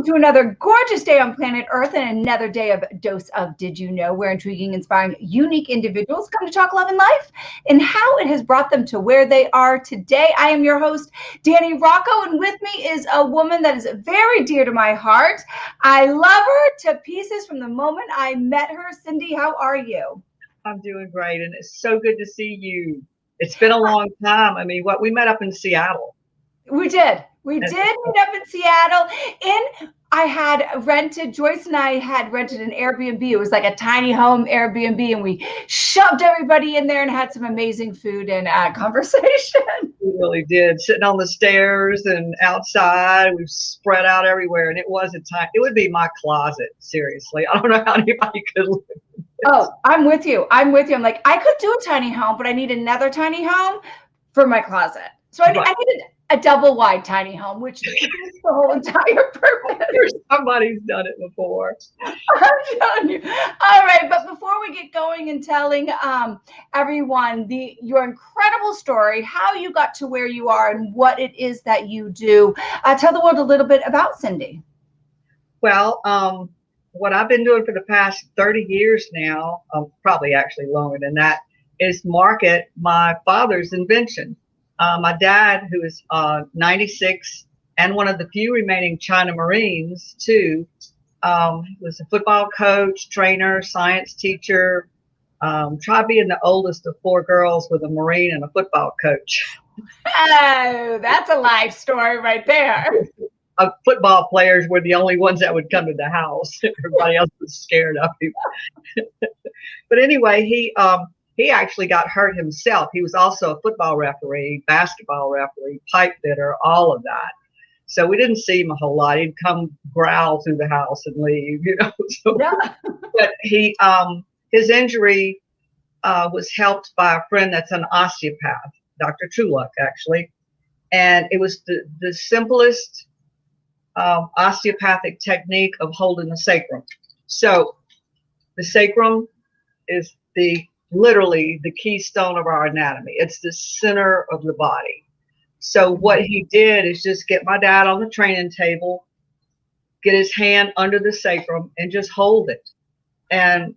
to another gorgeous day on planet Earth and another day of Dose of Did You Know, where intriguing, inspiring, unique individuals come to talk love and life and how it has brought them to where they are today. I am your host, Dani Rocco, and with me is a woman that is very dear to my heart. I love her to pieces from the moment I met her. Cindy, how are you? I'm doing great, and it's so good to see you. It's been a long time. I mean, we met up in Seattle. We did meet up in Seattle. Joyce and I had rented an Airbnb. It was like a tiny home Airbnb, and we shoved everybody in there and had some amazing food and conversation. We really did. Sitting on the stairs and outside, we spread out everywhere, and it was a time. It would be my closet, seriously. I don't know how anybody could live in this. Oh, I'm with you. I'm like, I could do a tiny home, but I need another tiny home for my closet. So I needed a double wide tiny home, which is the whole entire purpose. Somebody's done it before. I'm telling you. All right, but before we get going and telling everyone your incredible story, how you got to where you are and what it is that you do, tell the world a little bit about Cindy. Well, what I've been doing for the past 30 years now, probably actually longer than that, is market my father's invention. My dad, who is 96 and one of the few remaining China Marines, too, was a football coach, trainer, science teacher. Try being the oldest of 4 girls with a Marine and a football coach. Oh, that's a life story right there. Football players were the only ones that would come to the house. Everybody else was scared of him. But anyway, he actually got hurt himself. He was also a football referee, basketball referee, pipe fitter, all of that. So we didn't see him a whole lot. He'd come growl through the house and leave, you know. So, yeah. But his injury was helped by a friend that's an osteopath, Dr. Trueluck, actually. And it was the simplest osteopathic technique of holding the sacrum. So the sacrum is literally the keystone of our anatomy. It's the center of the body. So what he did is just get my dad on the training table, get his hand under the sacrum and just hold it. And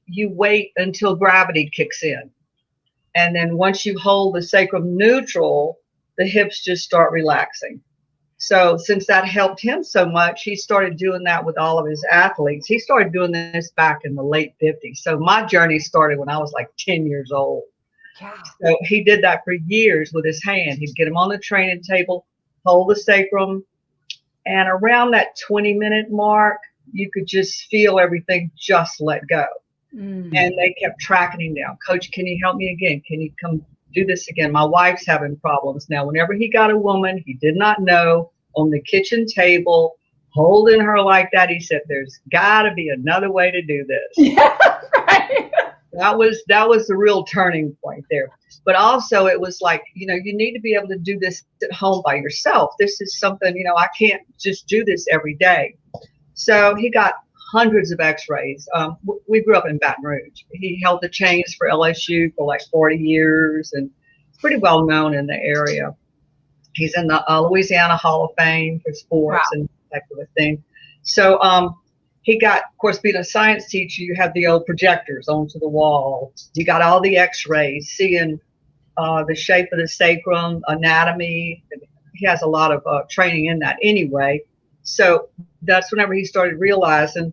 you wait until gravity kicks in. And then once you hold the sacrum neutral, the hips just start relaxing. So since that helped him so much, he started doing that with all of his athletes. He started doing this back in the late 50s. So my journey started when I was like 10 years old. Yeah. So he did that for years with his hand. He'd get him on the training table, hold the sacrum, and around that 20-minute mark, you could just feel everything just let go. And they kept tracking him down. Coach, can you help me again? Can you come do this again? My wife's having problems now. Whenever he got a woman he did not know on the kitchen table, holding her like that, he said, there's got to be another way to do this. Yeah, right. That was the real turning point there. But also it was like, you know, you need to be able to do this at home by yourself. This is something, you know, I can't just do this every day. So he got hundreds of x-rays. We grew up in Baton Rouge. He held the chains for LSU for like 40 years and pretty well known in the area. He's in the Louisiana Hall of Fame for sports. Wow. And that kind of thing. So he got, of course, being a science teacher, you have the old projectors onto the wall. You got all the x-rays, seeing the shape of the sacrum, anatomy. He has a lot of training in that anyway. So that's whenever he started realizing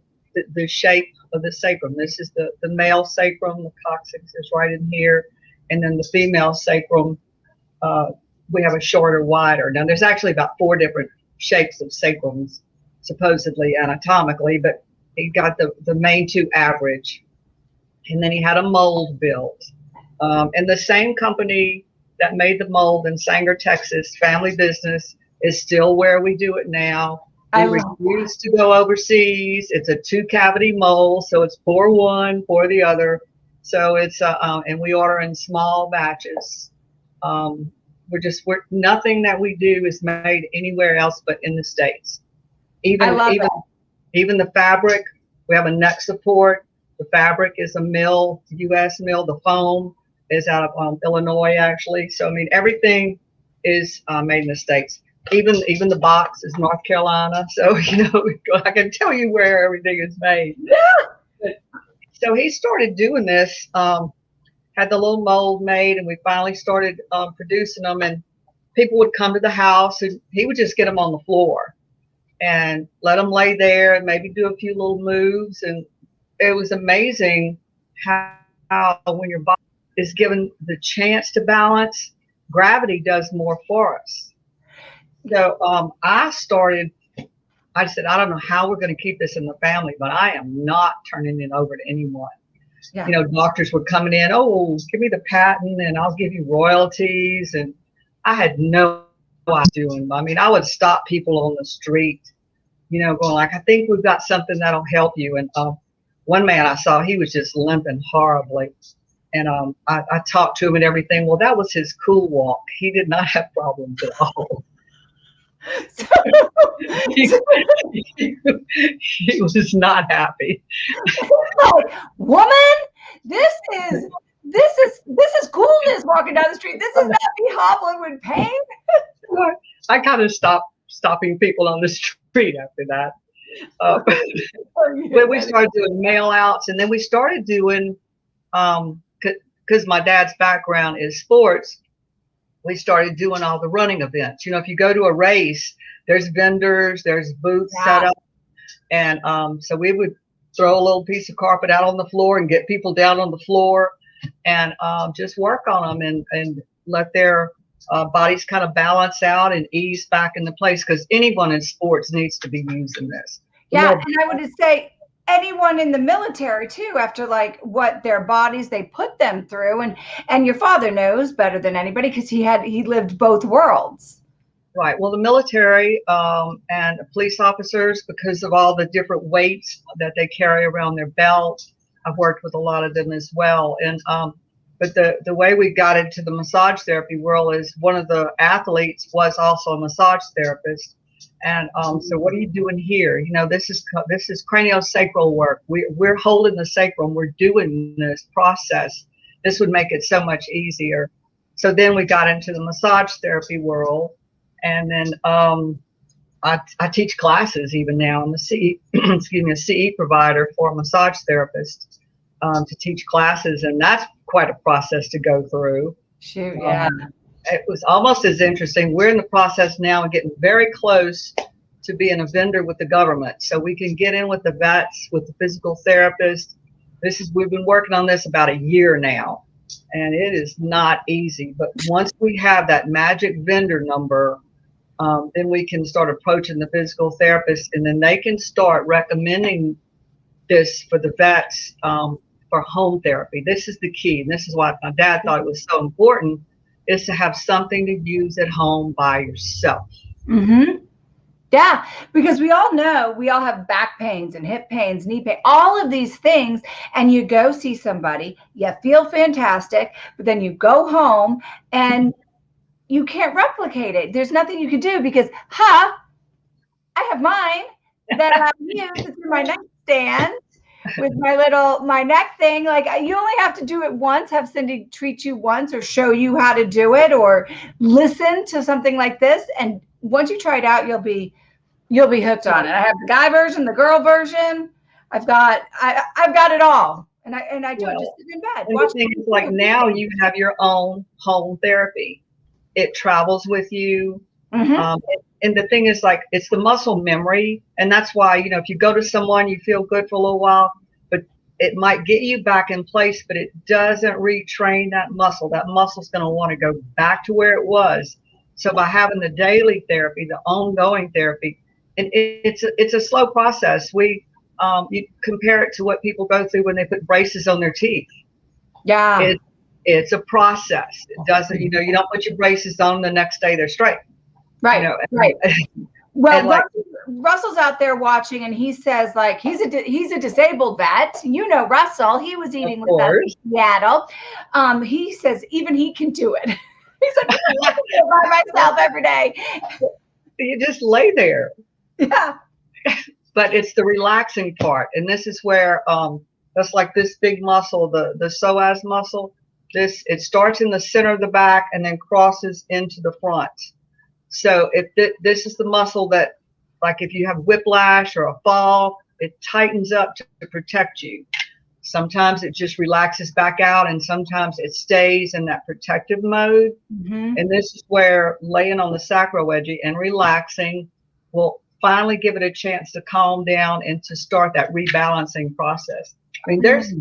the shape of the sacrum. This is the male sacrum, the coccyx is right in here. And then the female sacrum, we have a shorter, wider. Now there's actually about 4 different shapes of sacrums, supposedly anatomically, but he got the main 2 average. And then he had a mold built. And the same company that made the mold in Sanger, Texas, family business, is still where we do it now. We refuse to go overseas. It's a 2-cavity mold, so it's pour one, pour the other. So it's and we order in small batches. Nothing that we do is made anywhere else but in the States. Even the fabric, we have a neck support. The fabric is a mill, U.S. mill. The foam is out of Illinois, actually. So I mean, everything is made in the States. Even the box is North Carolina. So, I can tell you where everything is made. But, so he started doing this, had the little mold made, and we finally started producing them. And people would come to the house, and he would just get them on the floor and let them lay there and maybe do a few little moves. And it was amazing how when your body is given the chance to balance, gravity does more for us. So I said, I don't know how we're going to keep this in the family, but I am not turning it over to anyone. Yeah. Doctors were coming in, oh, give me the patent and I'll give you royalties. And I had no idea doing. I mean, I would stop people on the street, going like, I think we've got something that'll help you. And one man I saw, he was just limping horribly. And I talked to him and everything. Well, that was his cool walk. He did not have problems at all. he was not happy. Like, woman, this is coolness walking down the street. This is not me hobbling with pain. I kind of stopped stopping people on the street after that. But we started doing mail outs, and then we started doing, because my dad's background is sports, we started doing all the running events. If you go to a race, there's vendors, there's booths set up. And so we would throw a little piece of carpet out on the floor and get people down on the floor and just work on them and let their bodies kind of balance out and ease back into place, because anyone in sports needs to be using this. Yeah, and I would say anyone in the military too, after like what their bodies they put them through, and your father knows better than anybody because he lived both worlds. Right. Well, the military and police officers, because of all the different weights that they carry around their belt, I've worked with a lot of them as well. And but the way we got into the massage therapy world is one of the athletes was also a massage therapist. And so what are you doing here? This is craniosacral work. We're holding the sacrum. We're doing this process. This would make it so much easier. So then we got into the massage therapy world. And then I teach classes even now. I'm a CE provider for a massage therapist to teach classes. And that's quite a process to go through. Shoot, yeah. It was almost as interesting. We're in the process now and getting very close to being a vendor with the government. So we can get in with the vets, with the physical therapist. We've been working on this about a year now, and it is not easy. But once we have that magic vendor number, then we can start approaching the physical therapist, and then they can start recommending this for the vets for home therapy. This is the key. And this is why my dad thought it was so important, is to have something to use at home by yourself. Mm-hmm. Yeah, because we all know we all have back pains and hip pains, knee pain, all of these things. And you go see somebody, you feel fantastic, but then you go home and you can't replicate it. There's nothing you can do because, I have mine that I use. It's in my nightstand with my neck thing. Like, you only have to do it once, have Cindy treat you once or show you how to do it or listen to something like this. And once you try it out, you'll be hooked on it. I have the guy version, the girl version. I've got it all. And I do it just in bed. And the thing is, like, now you have your own home therapy. It travels with you. Mm-hmm. And the thing is, like, it's the muscle memory. And that's why, if you go to someone, you feel good for a little while, but it might get you back in place, but it doesn't retrain that muscle. That muscle's going to want to go back to where it was. So by having the daily therapy, the ongoing therapy, and it's a slow process. You compare it to what people go through when they put braces on their teeth. Yeah. It's a process. It doesn't, you don't put your braces on the next day, they're straight. Right. Right. Well, Russell's out there watching, and he says, like, he's a disabled vet. Russell, he was eating with us in Seattle. He says even he can do it. He's like, I can do it by myself every day. You just lay there. Yeah. But it's the relaxing part, and this is where that's like this big muscle, the psoas muscle. It starts in the center of the back and then crosses into the front. So if this is the muscle that, like if you have whiplash or a fall, it tightens up to protect you. Sometimes it just relaxes back out, and sometimes it stays in that protective mode. Mm-hmm. And this is where laying on the Sacro Wedgy and relaxing will finally give it a chance to calm down and to start that rebalancing process. I mean, there's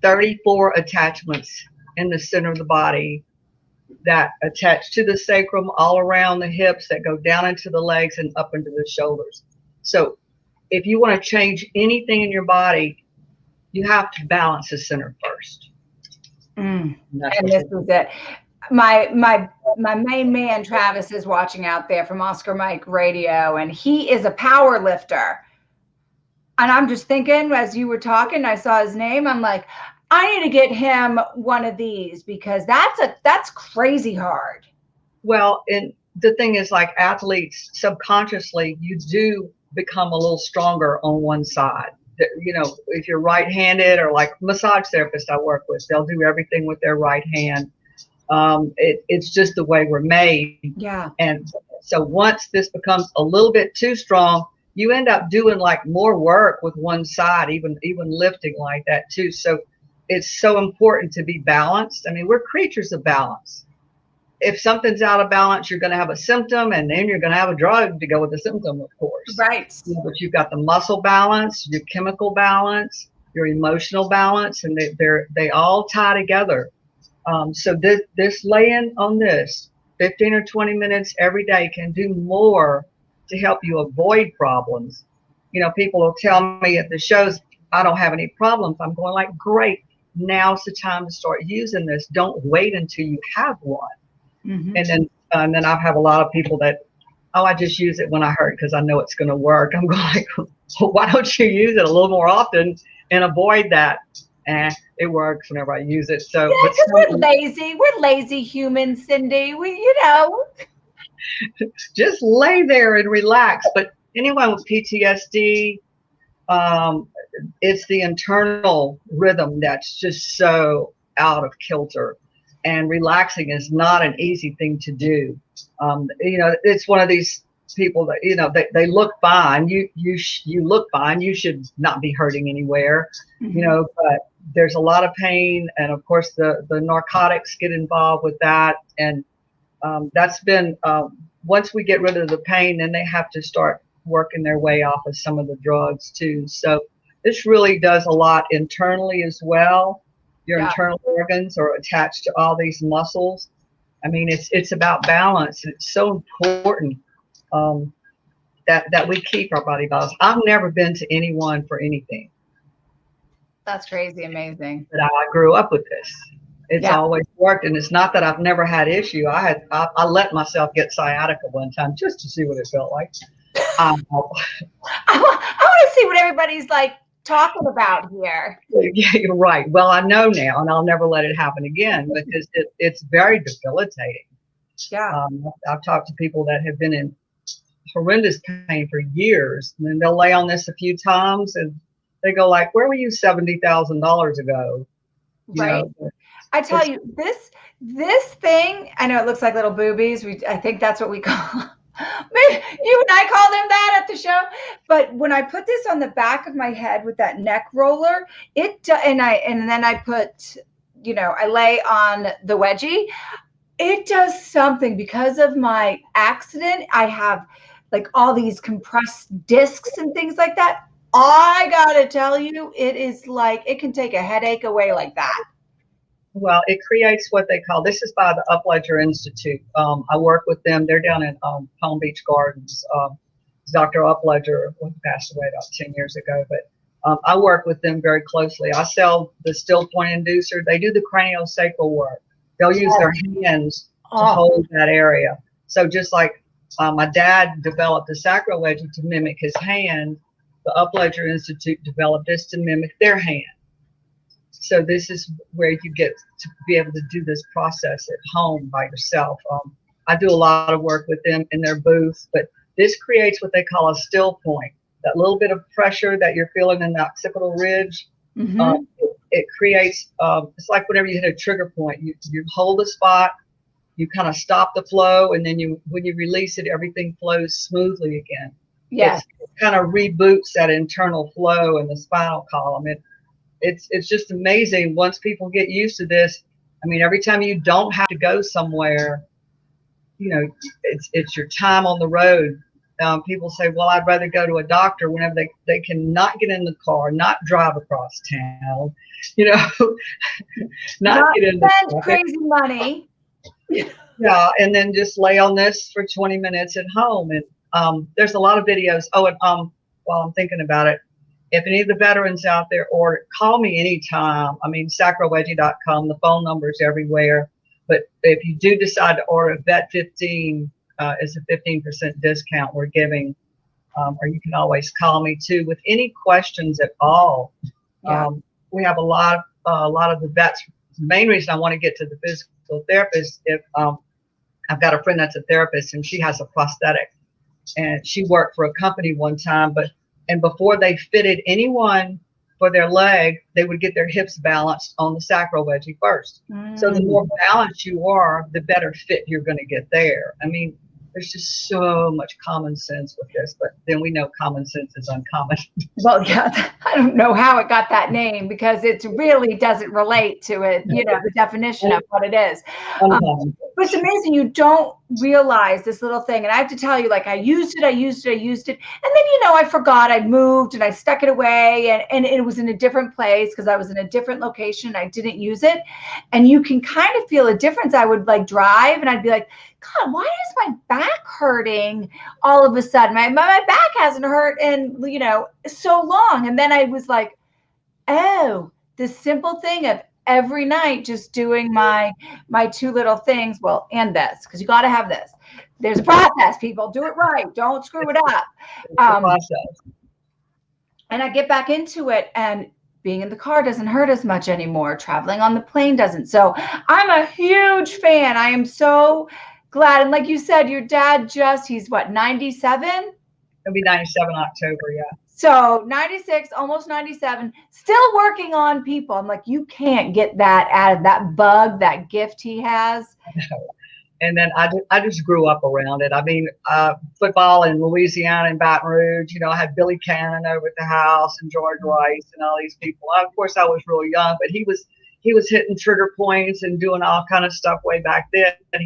34 attachments in the center of the body that attach to the sacrum, all around the hips, that go down into the legs and up into the shoulders. So if you want to change anything in your body, you have to balance the center first. And this is it. My main man Travis is watching out there from Oscar Mike Radio, and he is a power lifter. And I'm just thinking, as you were talking, I saw his name. I'm like, I need to get him one of these, because that's crazy hard. Well, and the thing is, like athletes, subconsciously, you do become a little stronger on one side. You know, if you're right-handed, or like massage therapists I work with, they'll do everything with their right hand. It's just the way we're made. Yeah. And so once this becomes a little bit too strong, you end up doing like more work with one side, even lifting like that too. So it's so important to be balanced. I mean, we're creatures of balance. If something's out of balance, you're going to have a symptom, and then you're going to have a drug to go with the symptom, of course. Right. But you've got the muscle balance, your chemical balance, your emotional balance, and they all tie together. So this laying on this 15 or 20 minutes every day can do more to help you avoid problems. You know, people will tell me at the shows, I don't have any problems. I'm going like, great. Now's the time to start using this. Don't wait until you have one. Mm-hmm. And then I have a lot of people that, oh, I just use it when I hurt because I know it's going to work. I'm going like, well, why don't you use it a little more often and avoid that? It works whenever I use it. So yeah, because we're lazy. We're lazy humans, Cindy. Just lay there and relax. But anyone with PTSD, it's the internal rhythm that's just so out of kilter. And relaxing is not an easy thing to do. You know, it's one of these people that, you know, they look fine. You look fine. You should not be hurting anywhere, mm-hmm. you know, but there's a lot of pain. And of course, the narcotics get involved with that. And that's been, once we get rid of the pain, then they have to start working their way off of some of the drugs too. So this really does a lot internally as well. Your internal organs are attached to all these muscles. I mean, it's about balance. It's so important that we keep our body balanced. I've never been to anyone for anything. That's crazy, amazing. But I grew up with this. It's always worked, and it's not that I've never had issue. I let myself get sciatica one time just to see what it felt like. I want to see what everybody's like talking about here. Yeah, you're right. Well, I know now, and I'll never let it happen again, because it's very debilitating. Yeah. I've talked to people that have been in horrendous pain for years, and then they'll lay on this a few times, and they go like, "Where were you $70,000 ago?" Right. I tell you, this thing, I know it looks like little boobies. I think that's what we call. Maybe you and I call them that at the show. But when I put this on the back of my head with that neck roller, and then I put, you know, I lay on the wedgie, it does something. Because of my accident, I have like all these compressed discs and things like that. I gotta tell you, it is like, it can take a headache away like that. Well, it creates what they call, this is by the Upledger Institute. I work with them. They're down in Palm Beach Gardens. Dr. Upledger passed away about 10 years ago, but I work with them very closely. I sell the still point inducer. They do the craniosacral work. They'll use their hands to hold that area. So just like my dad developed the Sacro Wedgy to mimic his hand, the Upledger Institute developed this to mimic their hand. So this is where you get to be able to do this process at home by yourself. I do a lot of work with them in their booth, but this creates what they call a still point. That little bit of pressure that you're feeling in the occipital ridge, it creates, it's like whenever you hit a trigger point, you hold the spot, you kind of stop the flow, and then when you release it, everything flows smoothly again. Yes. It kind of reboots that internal flow in the spinal column. It's just amazing once people get used to this. I mean, every time you don't have to go somewhere, it's your time on the road. People say, well, I'd rather go to a doctor whenever they cannot get in the car, not drive across town, not get in the spend crazy money. Yeah, and then just lay on this for 20 minutes at home. And there's a lot of videos. Oh, and while I'm thinking about it, if any of the veterans out there, or call me anytime. I mean, sacrowedgy.com, the phone number's everywhere. But if you do decide to order, Vet 15 is a 15% discount we're giving. Or you can always call me too with any questions at all. Yeah. We have a lot of the vets. The main reason I want to get to the physical therapist, if I've got a friend that's a therapist and she has a prosthetic, and she worked for a company one time, and before they fitted anyone for their leg, they would get their hips balanced on the Sacrowedgy first. So the more balanced you are, the better fit you're going to get there. I mean, there's just so much common sense with this, but then we know common sense is uncommon. Well, yeah, I don't know how it got that name, because it really doesn't relate to it, the definition of what it is. But it's amazing. You don't realize this little thing. And I have to tell you, like, I used it. And then, I forgot, I moved and I stuck it away, and it was in a different place because I was in a different location. I didn't use it. And you can kind of feel a difference. I would like drive and I'd be like, God, why is my back hurting all of a sudden? My back hasn't hurt in, so long. And then I was like, oh, this simple thing of every night just doing my two little things. Well, and this, because you got to have this. There's a process, people. Do it right. Don't screw it up. And I get back into it, and being in the car doesn't hurt as much anymore. Traveling on the plane doesn't. So I'm a huge fan. I am so glad. And like you said, your dad he's what, 97? He'll be 97 October, yeah. So 96, almost 97, still working on people. I'm like, you can't get that out of that bug, that gift he has. And then I just grew up around it. I mean, football in Louisiana and Baton Rouge, I had Billy Cannon over at the house and George Rice and all these people. Of course, I was really young, but he was hitting trigger points and doing all kind of stuff way back then. And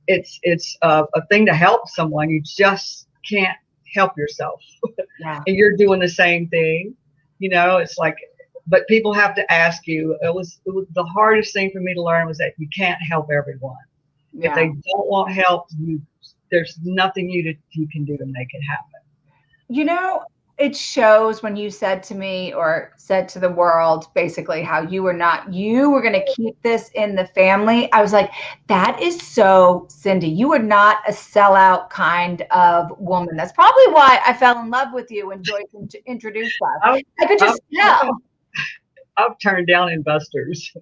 it's a thing to help someone. You just can't help yourself. Yeah. And you're doing the same thing. It's like, but people have to ask you. It was the hardest thing for me to learn, was that you can't help everyone. Yeah. If they don't want help, there's nothing you can do to make it happen. It shows when you said to me, or said to the world, basically how you were going to keep this in the family. I was like, that is so Cindy. You are not a sellout kind of woman. That's probably why I fell in love with you when Joyce introduced us. I could just tell. I've turned down investors.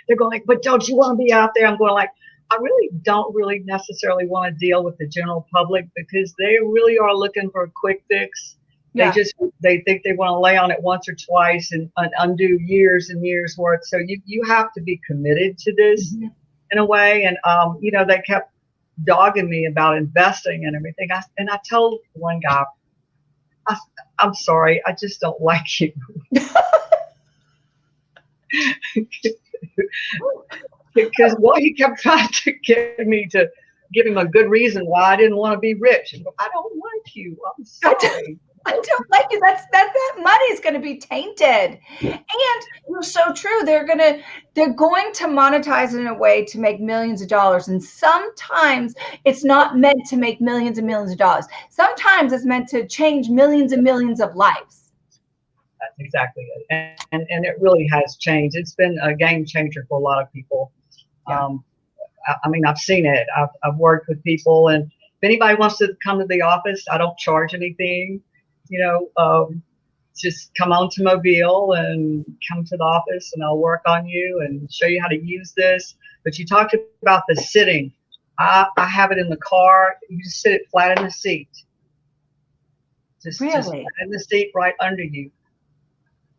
They're going like, but don't you want to be out there? I'm going like, I really don't necessarily want to deal with the general public, because they really are looking for a quick fix. Yeah. They think they want to lay on it once or twice and undo years and years worth. So you have to be committed to this in a way. And they kept dogging me about investing and everything. I told one guy, I'm sorry, I just don't like you. Because he kept trying to get me to give him a good reason why I didn't want to be rich. And I don't like you. I'm sorry. I don't like you. That money is going to be tainted. And you're so true. They're going to monetize it in a way to make millions of dollars. And sometimes it's not meant to make millions and millions of dollars. Sometimes it's meant to change millions and millions of lives. That's exactly it. And it really has changed. It's been a game changer for a lot of people. Yeah. I mean, I've seen it. I've worked with people, and if anybody wants to come to the office, I don't charge anything. Just come on to Mobile and come to the office, and I'll work on you and show you how to use this. But you talked about the sitting. I have it in the car. You just sit it flat in the seat. Just flat in the seat right under you.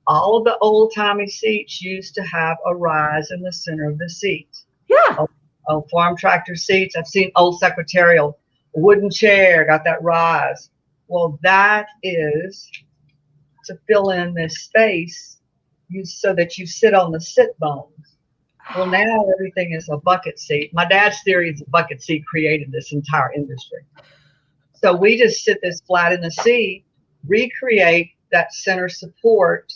All of the old-timey seats used to have a rise in the center of the seat. Yeah. farm tractor seats. I've seen old secretarial, wooden chair, got that rise. Well, that is to fill in this space so that you sit on the sit bones. Well, now everything is a bucket seat. My dad's theory is a bucket seat created this entire industry. So we just sit this flat in the seat, recreate that center support,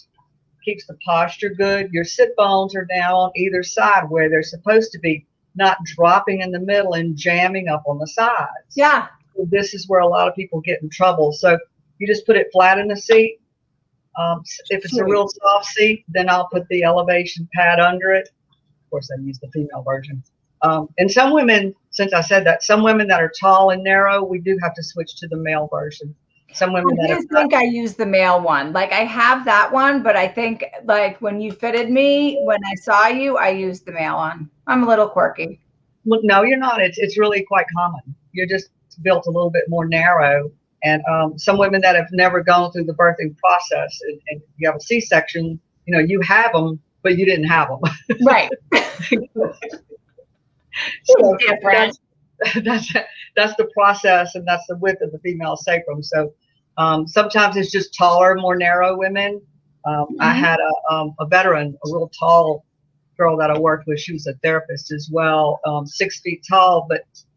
keeps the posture good. Your sit bones are now on either side where they're supposed to be, not dropping in the middle and jamming up on the sides. Yeah. So this is where a lot of people get in trouble. So you just put it flat in the seat. If it's a real soft seat, then I'll put the elevation pad under it. Of course, I use the female version. And some women, since I said that, some women that are tall and narrow, we do have to switch to the male version. Some women I use the male one. Like I have that one, but I think like when you fitted me, when I saw you, I used the male one. I'm a little quirky. Well, no, you're not. It's really quite common. You're just built a little bit more narrow. And some women that have never gone through the birthing process and you have a C-section, you know, you have them, but you didn't have them. Right. So that's the process, and that's the width of the female sacrum. So sometimes it's just taller, more narrow women. I had a veteran, a real tall girl that I worked with. She was a therapist as well, 6 feet tall,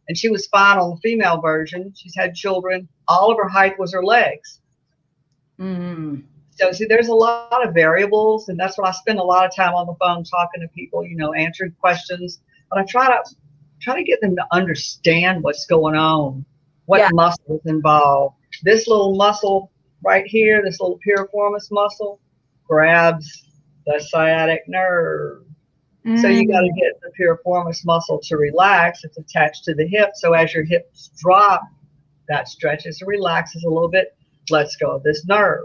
and she was fine on the female version. She's had children. All of her height was her legs. So see, there's a lot of variables, and that's what I spend a lot of time on the phone talking to people, you know, answering questions. But I try to get them to understand what's going on, what muscle is involved. This little muscle right here, this little piriformis muscle, grabs the sciatic nerve. So you got to get the piriformis muscle to relax. It's attached to the hip. So as your hips drop, that stretches and relaxes a little bit. Let's go of this nerve.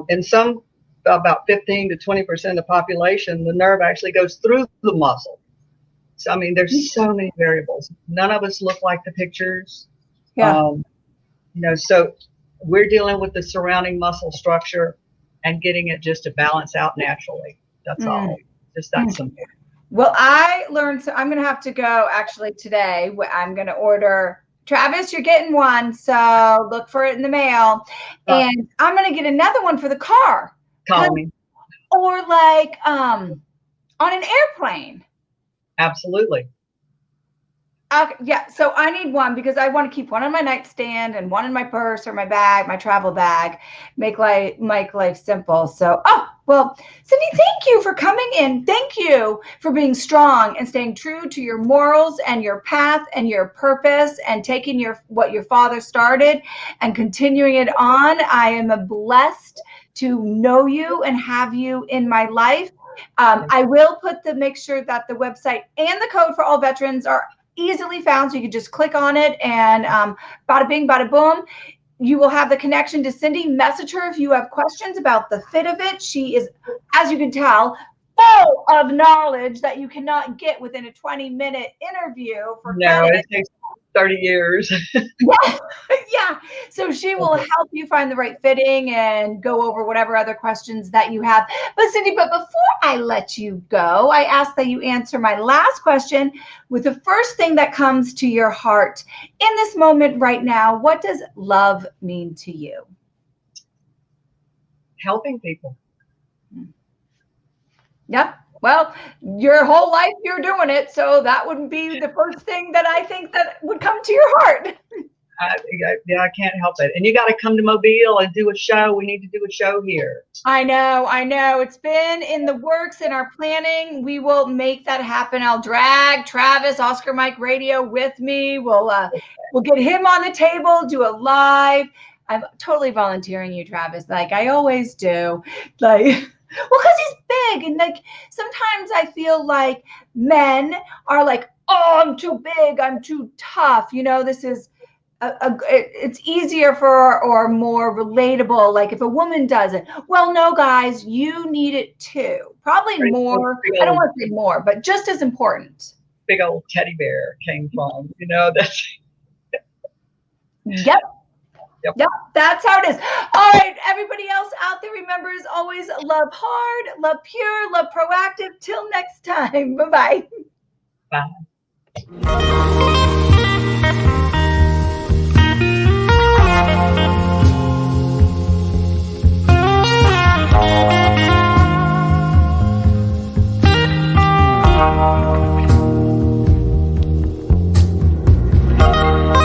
In some, about 15 to 20% of the population, the nerve actually goes through the muscle. So, I mean, there's so many variables. None of us look like the pictures. You know, so we're dealing with the surrounding muscle structure and getting it just to balance out naturally. That's all. Just that simple. Well, I learned, so I'm going to have to go actually today. I'm going to order, Travis, you're getting one. So look for it in the mail. And I'm going to get another one for the car. Call me. Or like on an airplane. Absolutely. Yeah, so I need one because I want to keep one on my nightstand and one in my purse or my bag, my travel bag, make life simple. So, well, Cindy, thank you for coming in. Thank you for being strong and staying true to your morals and your path and your purpose and taking what your father started and continuing it on. I am blessed to know you and have you in my life. I will make sure that the website and the code for all veterans are easily found. So you can just click on it and bada bing, bada boom. You will have the connection to Cindy. Message her if you have questions about the fit of it. She is, as you can tell, full of knowledge that you cannot get within a 20-minute interview. It takes 30 years. Yeah. So she will help you find the right fitting and go over whatever other questions that you have. But Cindy, before I let you go, I ask that you answer my last question with the first thing that comes to your heart in this moment right now. What does love mean to you? Helping people. Yep. Well, your whole life you're doing it, so that wouldn't be the first thing that I think that would come to your heart. I can't help it. And you got to come to Mobile and do a show. We need to do a show here. I know. It's been in the works in our planning. We will make that happen. I'll drag Travis, Oscar Mike Radio with me. We'll get him on the table, do a live. I'm totally volunteering you, Travis, like I always do. Well, because he's big, and like sometimes I feel like men are like, oh, I'm too big, I'm too tough. You know, this is it's easier or more relatable. Like if a woman does it, well, no, guys, you need it too. Probably more. I don't want to say more, but just as important. Big old teddy bear came from, you know, that's. Yep. Yep, that's how it is. All right, everybody else out there, remember, as always, love hard, love pure, love proactive. Till next time. Bye-bye. Bye. bye.